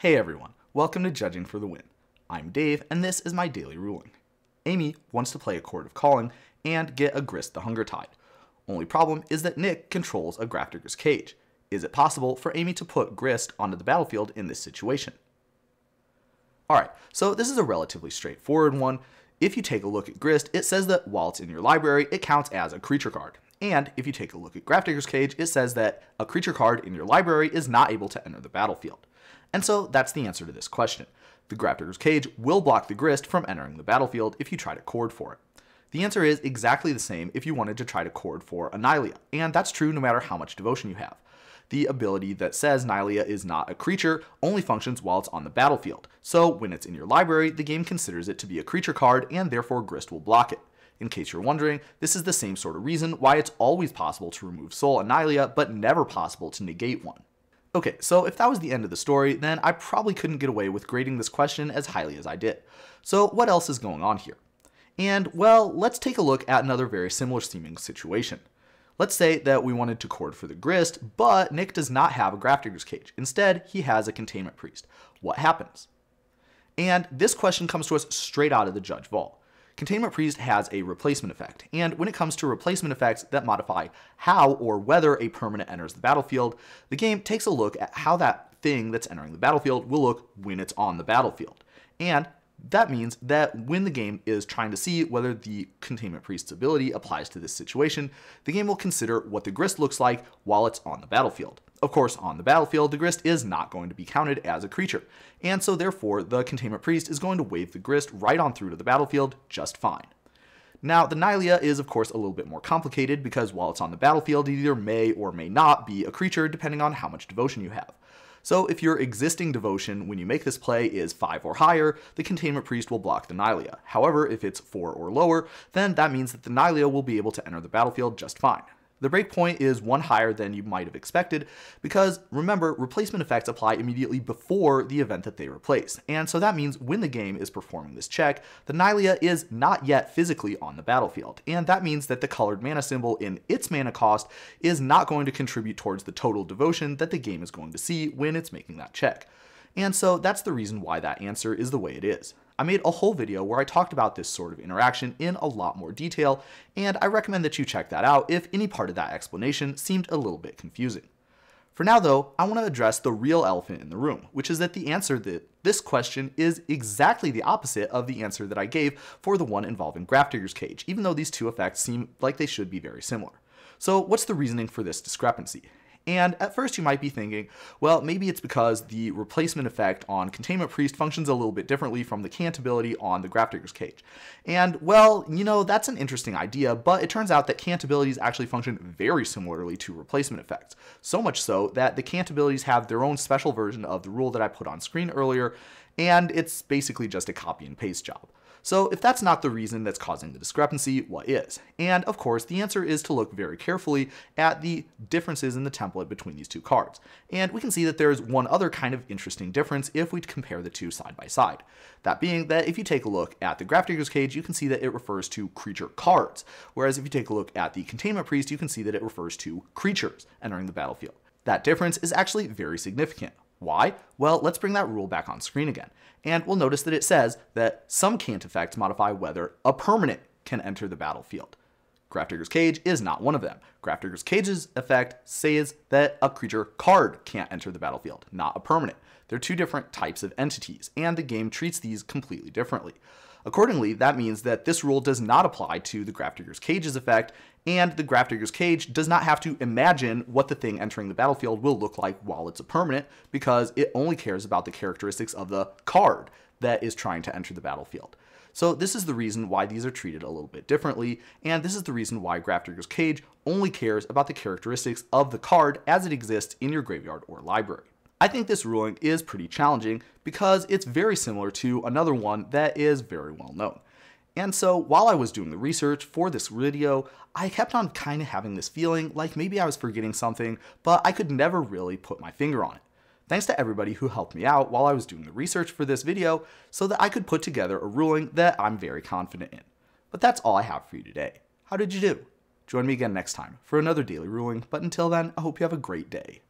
Hey everyone, welcome to Judging for the Win. I'm Dave, and this is my daily ruling. Amy wants to play a Chord of Calling and get a Grist the Hunger Tide. Only problem is that Nick controls a Grafdigger's Cage. Is it possible for Amy to put Grist onto the battlefield in this situation? Alright, so this is a relatively straightforward one. If you take a look at Grist, it says that while it's in your library, it counts as a creature card. And if you take a look at Grafdigger's Cage, it says that a creature card in your library is not able to enter the battlefield. And so that's the answer to this question. The Grafdigger's Cage will block the Grist from entering the battlefield if you try to chord for it. The answer is exactly the same if you wanted to try to chord for a Nylea, and that's true no matter how much devotion you have. The ability that says Nylea is not a creature only functions while it's on the battlefield, so when it's in your library, the game considers it to be a creature card and therefore Grist will block it. In case you're wondering, this is the same sort of reason why it's always possible to remove Soul and Nylea, but never possible to negate one. Okay, so if that was the end of the story, then I probably couldn't get away with grading this question as highly as I did. So what else is going on here? And well, let's take a look at another very similar seeming situation. Let's say that we wanted to chord for the Grist, but Nick does not have a Grafdigger's Cage. Instead, he has a Containment Priest. What happens? And this question comes to us straight out of the Judge Vault. Containment Priest has a replacement effect, and when it comes to replacement effects that modify how or whether a permanent enters the battlefield, the game takes a look at how that thing that's entering the battlefield will look when it's on the battlefield. And that means that when the game is trying to see whether the Containment Priest's ability applies to this situation, the game will consider what the Grist looks like while it's on the battlefield. Of course, on the battlefield, the Grist is not going to be counted as a creature, and so therefore the Containment Priest is going to wave the Grist right on through to the battlefield just fine. Now, the Nylea is of course a little bit more complicated because while it's on the battlefield, it either may or may not be a creature depending on how much devotion you have. So if your existing devotion when you make this play is 5 or higher, the Containment Priest will block the Nylea. However, if it's 4 or lower, then that means that the Nylea will be able to enter the battlefield just fine. The breakpoint is 1 higher than you might have expected because, remember, replacement effects apply immediately before the event that they replace, and so that means when the game is performing this check, the Nylea is not yet physically on the battlefield, and that means that the colored mana symbol in its mana cost is not going to contribute towards the total devotion that the game is going to see when it's making that check. And so that's the reason why that answer is the way it is. I made a whole video where I talked about this sort of interaction in a lot more detail, and I recommend that you check that out if any part of that explanation seemed a little bit confusing. For now though, I want to address the real elephant in the room, which is that the answer to this question is exactly the opposite of the answer that I gave for the one involving Grafdigger's Cage, even though these two effects seem like they should be very similar. So what's the reasoning for this discrepancy? And at first you might be thinking, well, maybe it's because the replacement effect on Containment Priest functions a little bit differently from the Cant ability on the Grafdigger's Cage. And well, you know, that's an interesting idea, but it turns out that Cant abilities actually function very similarly to replacement effects. So much so that the Cant abilities have their own special version of the rule that I put on screen earlier, and it's basically just a copy and paste job. So if that's not the reason that's causing the discrepancy, what is? And of course, the answer is to look very carefully at the differences in the template between these two cards. And we can see that there's one other kind of interesting difference if we compare the two side by side. That being that if you take a look at the Grafdigger's Cage, you can see that it refers to creature cards. Whereas if you take a look at the Containment Priest, you can see that it refers to creatures entering the battlefield. That difference is actually very significant. Why? Well, let's bring that rule back on screen again. And we'll notice that it says that some Cant effects modify whether a permanent can enter the battlefield. Grafdigger's Cage is not one of them. Grafdigger's Cage's effect says that a creature card can't enter the battlefield, not a permanent. They're two different types of entities, and the game treats these completely differently. Accordingly, that means that this rule does not apply to the Grafdigger's Cage's effect, and the Grafdigger's Cage does not have to imagine what the thing entering the battlefield will look like while it's a permanent, because it only cares about the characteristics of the card that is trying to enter the battlefield. So this is the reason why these are treated a little bit differently, and this is the reason why Grafdigger's Cage only cares about the characteristics of the card as it exists in your graveyard or library. I think this ruling is pretty challenging because it's very similar to another one that is very well known. And so while I was doing the research for this video, I kept on kind of having this feeling like maybe I was forgetting something, but I could never really put my finger on it. Thanks to everybody who helped me out while I was doing the research for this video so that I could put together a ruling that I'm very confident in. But that's all I have for you today. How did you do? Join me again next time for another daily ruling, but until then, I hope you have a great day.